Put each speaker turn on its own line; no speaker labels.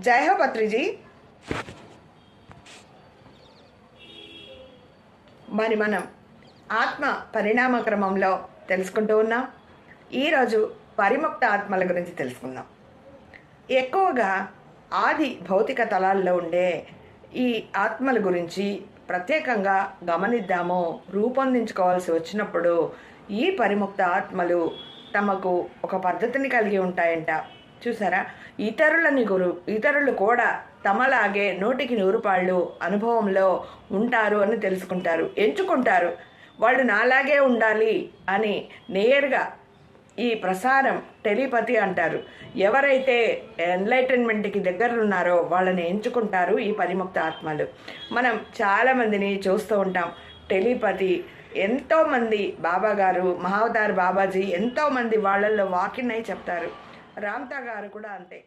జై హో పత్రిజీ. మనం ఆత్మ పరిణామ క్రమంలో తెలుసుకుంటూ ఉన్నాం. ఈరోజు పరిముక్త ఆత్మల గురించి తెలుసుకుందాం. ఎక్కువగా ఆది భౌతిక తలాల్లో ఉండే ఈ ఆత్మల గురించి ప్రత్యేకంగా గమనిద్దాము. రూపొందించుకోవాల్సి వచ్చినప్పుడు ఈ పరిముక్త ఆత్మలు తమకు ఒక పద్ధతిని కలిగి ఉంటాయంట. చూసారా, ఇతరులు కూడా తమలాగే 100% అనుభవంలో ఉంటారు అని తెలుసుకుంటారు, ఎంచుకుంటారు. వాళ్ళు నాలాగే ఉండాలి అని నేరుగా ఈ ప్రసారం టెలిపతి అంటారు. ఎవరైతే ఎన్లైటన్మెంట్కి దగ్గర ఉన్నారో వాళ్ళని ఎంచుకుంటారు ఈ పరిముక్త ఆత్మలు. మనం చాలామందిని చూస్తూ ఉంటాం. టెలిపతి ఎంతోమంది, బాబా గారు, మహావతార్ బాబాజీ ఎంతోమంది వాళ్ళల్లో వాకిన్ అయి చెప్తారు. రామ్తా గారు కూడా అంతే.